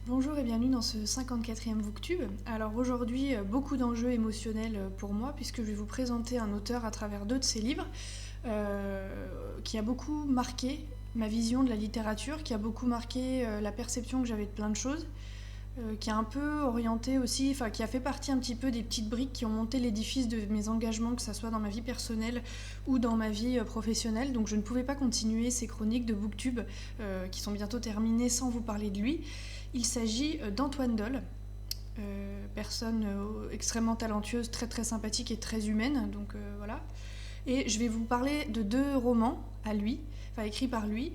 Bonjour et bienvenue dans ce 54e Booktube. Alors aujourd'hui, beaucoup d'enjeux émotionnels pour moi puisque je vais vous présenter un auteur à travers deux de ses livres qui a beaucoup marqué ma vision de la littérature, qui a beaucoup marqué la perception que j'avais de plein de choses, qui a un peu orienté aussi, enfin qui a fait partie un petit peu des petites briques qui ont monté l'édifice de mes engagements, que ce soit dans ma vie personnelle ou dans ma vie professionnelle. Donc je ne pouvais pas continuer ces chroniques de Booktube qui sont bientôt terminées sans vous parler de lui. Il s'agit d'Antoine Dolle, personne extrêmement talentueuse, très très sympathique et très humaine, donc voilà. Et je vais vous parler de deux romans à lui, enfin écrits par lui,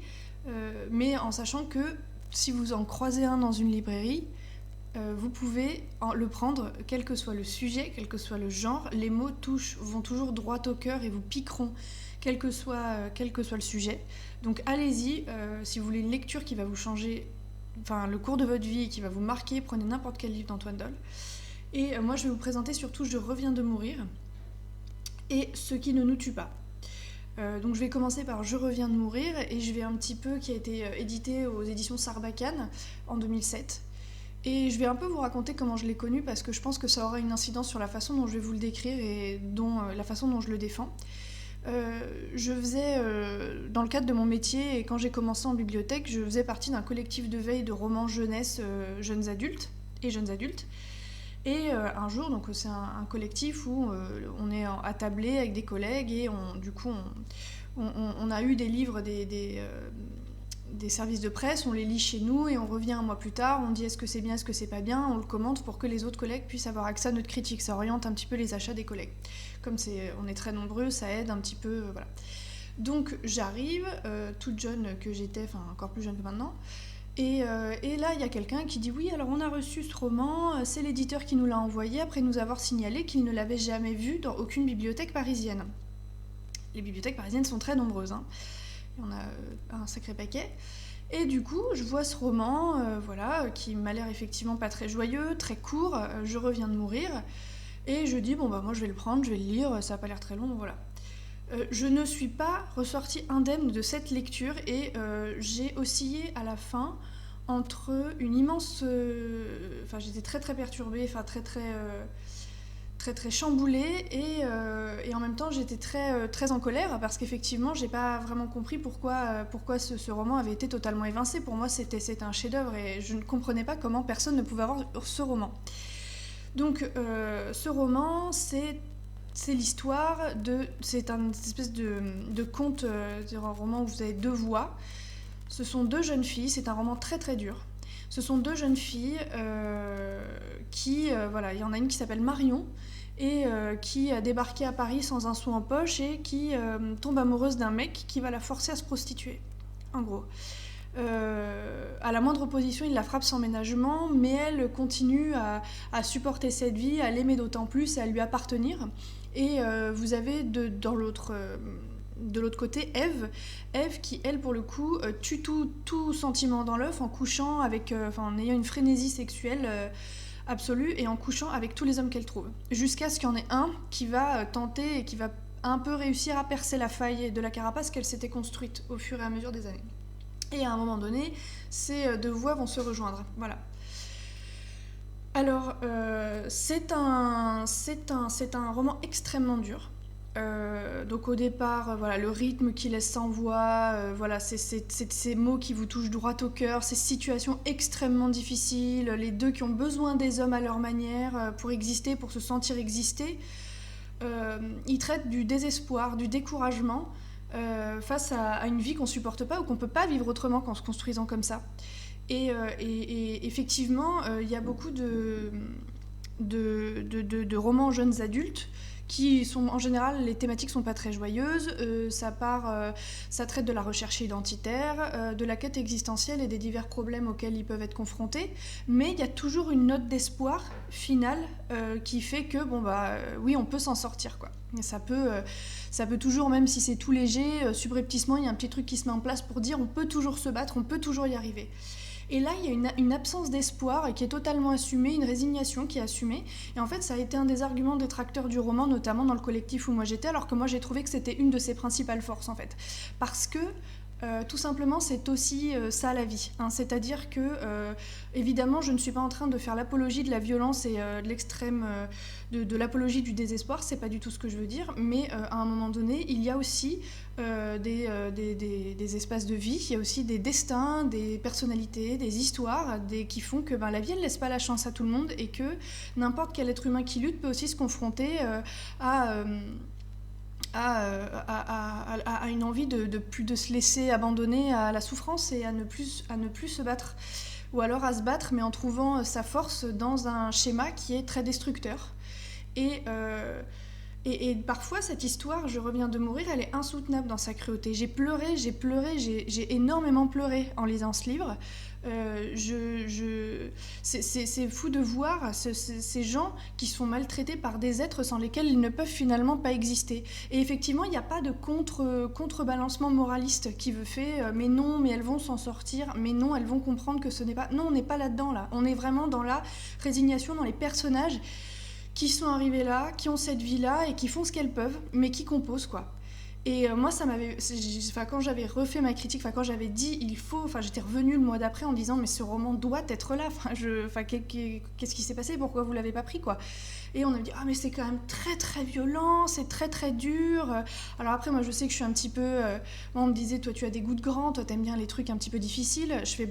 mais en sachant que si vous en croisez un dans une librairie, vous pouvez le prendre, quel que soit le sujet, quel que soit le genre, les mots vont toujours droit au cœur et vous piqueront, quel que soit le sujet. Donc allez-y, si vous voulez une lecture qui va vous changer le cours de votre vie et qui va vous marquer, prenez n'importe quel livre d'Antoine Dolle. Et moi je vais vous présenter surtout Je reviens de mourir et Ce qui ne nous tue pas. Donc je vais commencer par Je reviens de mourir et je vais un petit peu, qui a été édité aux éditions Sarbacane en 2007. Et je vais un peu vous raconter comment je l'ai connu parce que je pense que ça aura une incidence sur la façon dont je vais vous le décrire et la façon dont je le défends. Je faisais, dans le cadre de mon métier, et quand j'ai commencé en bibliothèque, je faisais partie d'un collectif de veille de romans jeunesse, jeunes adultes. Et un jour, donc c'est un collectif où on est attablé avec des collègues et on a eu des livres des services de presse, on les lit chez nous et on revient un mois plus tard, on dit est-ce que c'est bien, est-ce que c'est pas bien, on le commente pour que les autres collègues puissent avoir accès à notre critique. Ça oriente un petit peu les achats des collègues. Comme on est très nombreux, ça aide un petit peu, voilà. Donc j'arrive, toute jeune que j'étais, enfin encore plus jeune que maintenant, et là il y a quelqu'un qui dit oui, alors on a reçu ce roman, c'est l'éditeur qui nous l'a envoyé après nous avoir signalé qu'il ne l'avait jamais vu dans aucune bibliothèque parisienne. Les bibliothèques parisiennes sont très nombreuses, hein. On a un sacré paquet. Et du coup, je vois ce roman, qui m'a l'air effectivement pas très joyeux, très court, Je reviens de mourir. Et je dis, moi je vais le prendre, je vais le lire, ça a pas l'air très long, voilà. Je ne suis pas ressortie indemne de cette lecture et j'ai oscillé à la fin entre une immense... j'étais très très perturbée, très très chamboulée et en même temps j'étais très en colère parce qu'effectivement j'ai pas vraiment compris pourquoi ce roman avait été totalement évincé. Pour moi c'était un chef-d'œuvre et je ne comprenais pas comment personne ne pouvait avoir ce roman. Donc ce roman c'est l'histoire c'est une espèce de conte, un roman où vous avez deux voix. Ce sont deux jeunes filles, c'est un roman très très dur. Ce sont deux jeunes filles il y en a une qui s'appelle Marion et qui a débarqué à Paris sans un sou en poche et qui tombe amoureuse d'un mec qui va la forcer à se prostituer, en gros. À la moindre opposition, il la frappe sans ménagement, mais elle continue à supporter cette vie, à l'aimer d'autant plus et à lui appartenir. Et vous avez de l'autre côté Ève qui, elle, pour le coup, tue tout sentiment dans l'œuf en couchant en ayant une frénésie sexuelle absolue et en couchant avec tous les hommes qu'elle trouve. Jusqu'à ce qu'il y en ait un qui va tenter et qui va un peu réussir à percer la faille de la carapace qu'elle s'était construite au fur et à mesure des années. Et à un moment donné, ces deux voies vont se rejoindre. Voilà. Alors, c'est un roman extrêmement dur. Donc au départ, le rythme qui laisse sans voix, c'est ces mots qui vous touchent droit au cœur, ces situations extrêmement difficiles, les deux qui ont besoin des hommes à leur manière pour exister, pour se sentir exister. Il traite du désespoir, du découragement face à une vie qu'on supporte pas ou qu'on peut pas vivre autrement qu'en se construisant comme ça. Et effectivement, il y a beaucoup de romans jeunes adultes qui sont, en général, les thématiques sont pas très joyeuses. Ça traite de la recherche identitaire, de la quête existentielle et des divers problèmes auxquels ils peuvent être confrontés. Mais il y a toujours une note d'espoir finale qui fait que, oui, on peut s'en sortir, quoi. Et ça peut toujours, même si c'est tout léger, subrepticement, il y a un petit truc qui se met en place pour dire on peut toujours se battre, on peut toujours y arriver. Et là, il y a une absence d'espoir qui est totalement assumée, une résignation qui est assumée. Et en fait, ça a été un des arguments détracteurs du roman, notamment dans le collectif où moi j'étais, alors que moi j'ai trouvé que c'était une de ses principales forces, en fait. Parce que Tout simplement, c'est aussi ça la vie, hein. C'est-à-dire que, évidemment, je ne suis pas en train de faire l'apologie de la violence et de l'extrême, de l'apologie du désespoir, c'est pas du tout ce que je veux dire, mais à un moment donné, il y a aussi des espaces de vie, il y a aussi des destins, des personnalités, des histoires qui font que la vie, elle laisse pas la chance à tout le monde et que n'importe quel être humain qui lutte peut aussi se confronter à une envie de se laisser abandonner à la souffrance et à ne plus se battre. Ou alors à se battre, mais en trouvant sa force dans un schéma qui est très destructeur. Et parfois, cette histoire, Je reviens de mourir, elle est insoutenable dans sa cruauté. J'ai pleuré, j'ai énormément pleuré en lisant ce livre. C'est fou de voir ces gens qui sont maltraités par des êtres sans lesquels ils ne peuvent finalement pas exister. Et effectivement, il n'y a pas de contrebalancement moraliste qui veut faire mais non, mais elles vont s'en sortir, mais non, elles vont comprendre que ce n'est pas... Non, on n'est pas là-dedans, là. On est vraiment dans la résignation, dans les personnages qui sont arrivés là, qui ont cette vie-là et qui font ce qu'elles peuvent, mais qui composent, quoi. Et moi, ça m'avait... quand j'avais refait ma critique, quand j'avais dit il faut... j'étais revenue le mois d'après en disant mais ce roman doit être là. Qu'est-ce qui s'est passé? Pourquoi vous l'avez pas pris, quoi? Et on a dit mais c'est quand même très très violent, c'est très très dur. Alors après, moi je sais que je suis un petit peu... Moi on me disait toi tu as des goûts de grand, toi t'aimes bien les trucs un petit peu difficiles. Je fais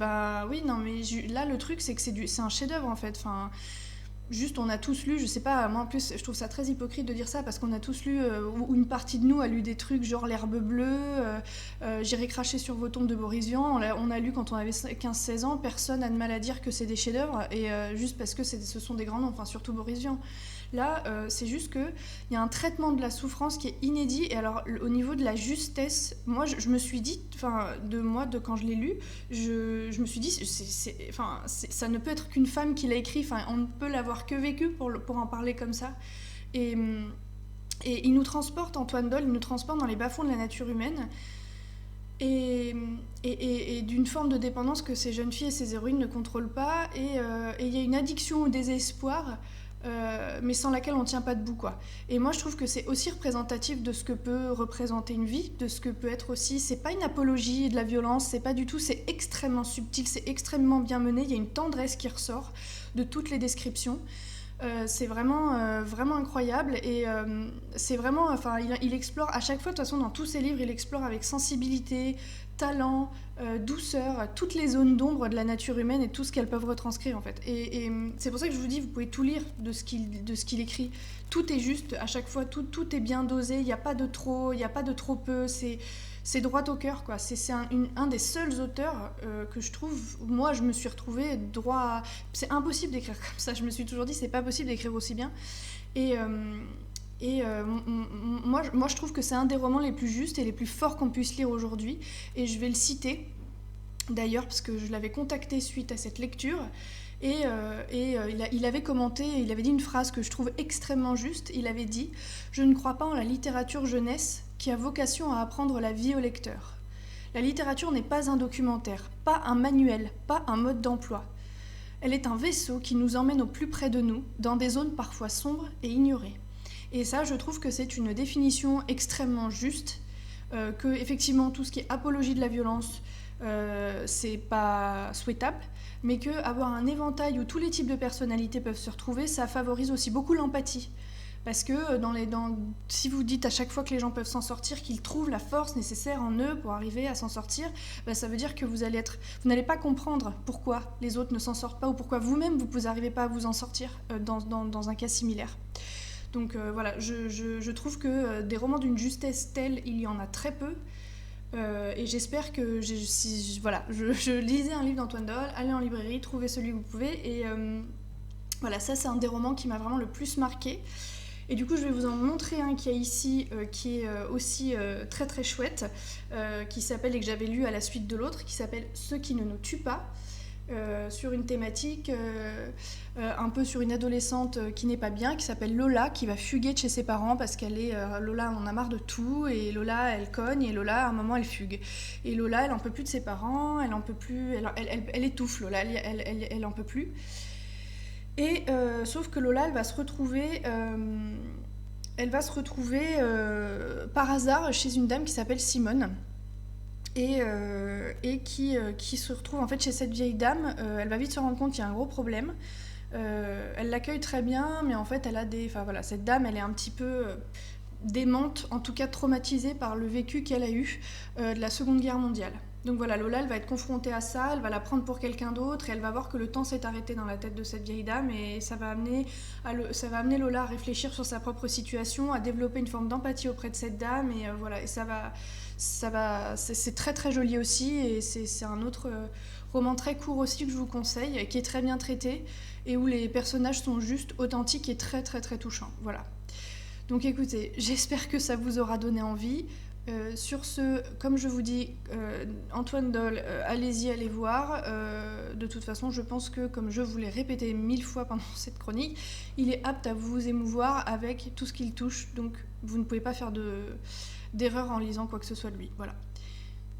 oui, non mais là le truc c'est que c'est un chef-d'œuvre en fait. Juste, on a tous lu, je sais pas, moi en plus, je trouve ça très hypocrite de dire ça parce qu'on a tous lu, ou une partie de nous a lu des trucs genre L'herbe bleue, J'irai cracher sur vos tombes de Boris Vian, on a lu quand on avait 15-16 ans, personne n'a de mal à dire que c'est des chefs-d'œuvre, et juste parce que ce sont des grands noms, surtout Boris Vian. Là, c'est juste qu'il y a un traitement de la souffrance qui est inédit, et alors au niveau de la justesse, moi je me suis dit, quand je l'ai lu, je me suis dit, ça ne peut être qu'une femme qui l'a écrit, on ne peut l'avoir que vécu pour en parler comme ça. Et il nous transporte, Antoine Doyle, il nous transporte dans les bas-fonds de la nature humaine, et d'une forme de dépendance que ces jeunes filles et ces héroïnes ne contrôlent pas, et il y a une addiction au désespoir, mais sans laquelle on ne tient pas debout, quoi. Et moi je trouve que c'est aussi représentatif de ce que peut représenter une vie, de ce que peut être aussi, c'est pas une apologie de la violence, c'est pas du tout, c'est extrêmement subtil, c'est extrêmement bien mené, il y a une tendresse qui ressort de toutes les descriptions. C'est vraiment, vraiment incroyable, et c'est vraiment, il explore à chaque fois, de toute façon dans tous ses livres, il explore avec sensibilité, talent, douceur, toutes les zones d'ombre de la nature humaine et tout ce qu'elles peuvent retranscrire en fait. Et c'est pour ça que je vous dis, vous pouvez tout lire de ce qu'il écrit. Tout est juste, à chaque fois, tout est bien dosé, il n'y a pas de trop, il n'y a pas de trop peu, c'est droit au cœur, quoi. C'est un des seuls auteurs que je trouve, moi je me suis retrouvée droit. C'est impossible d'écrire comme ça, je me suis toujours dit c'est pas possible d'écrire aussi bien. Moi je trouve que c'est un des romans les plus justes et les plus forts qu'on puisse lire aujourd'hui, et je vais le citer d'ailleurs parce que je l'avais contacté suite à cette lecture. Il avait commenté, il avait dit une phrase que je trouve extrêmement juste. Il avait dit « Je ne crois pas en la littérature jeunesse qui a vocation à apprendre la vie au lecteur. La littérature n'est pas un documentaire, pas un manuel, pas un mode d'emploi. Elle est un vaisseau qui nous emmène au plus près de nous, dans des zones parfois sombres et ignorées. » Et ça, je trouve que c'est une définition extrêmement juste, que effectivement tout ce qui est apologie de la violence, c'est pas souhaitable, mais qu'avoir un éventail où tous les types de personnalités peuvent se retrouver, ça favorise aussi beaucoup l'empathie. Parce que si vous dites à chaque fois que les gens peuvent s'en sortir, qu'ils trouvent la force nécessaire en eux pour arriver à s'en sortir, ça veut dire que vous n'allez pas comprendre pourquoi les autres ne s'en sortent pas, ou pourquoi vous-même vous n'arrivez pas à vous en sortir dans un cas similaire. Donc voilà, je trouve que des romans d'une justesse telle, il y en a très peu. Et j'espère que je lisais un livre d'Antoine Doyle, allez en librairie, trouvez celui que vous pouvez, et voilà, ça c'est un des romans qui m'a vraiment le plus marqué. Et du coup je vais vous en montrer un qui est ici, qui est aussi très très chouette, qui s'appelle, et que j'avais lu à la suite de l'autre, qui s'appelle Ceux qui ne nous tuent pas, sur une thématique un peu sur une adolescente qui n'est pas bien, qui s'appelle Lola, qui va fuguer de chez ses parents parce Lola en a marre de tout, et Lola elle cogne, et Lola à un moment elle fugue, et Lola elle en peut plus de ses parents, elle en peut plus, elle étouffe, Lola elle en peut plus, et sauf que Lola elle va se retrouver par hasard chez une dame qui s'appelle Simone. et qui se retrouve en fait chez cette vieille dame. Elle va vite se rendre compte qu'il y a un gros problème. Elle l'accueille très bien, mais en fait, enfin voilà, cette dame, elle est un petit peu démente, en tout cas traumatisée par le vécu qu'elle a eu de la Seconde Guerre mondiale. Donc voilà, Lola, elle va être confrontée à ça, elle va la prendre pour quelqu'un d'autre, et elle va voir que le temps s'est arrêté dans la tête de cette vieille dame, et ça va amener Lola à réfléchir sur sa propre situation, à développer une forme d'empathie auprès de cette dame, et voilà, et c'est très très joli aussi, et c'est un autre roman très court aussi que je vous conseille, qui est très bien traité, et où les personnages sont juste authentiques et très très très touchants. Voilà. Donc écoutez, j'espère que ça vous aura donné envie. Sur ce, comme je vous dis, Antoine Dolle, allez-y, allez voir. De toute façon, je pense que, comme je vous l'ai répété 1000 fois pendant cette chronique, il est apte à vous émouvoir avec tout ce qu'il touche. Donc vous ne pouvez pas faire d'erreur en lisant quoi que ce soit de lui. Voilà.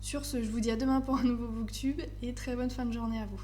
Sur ce, je vous dis à demain pour un nouveau Booktube et très bonne fin de journée à vous.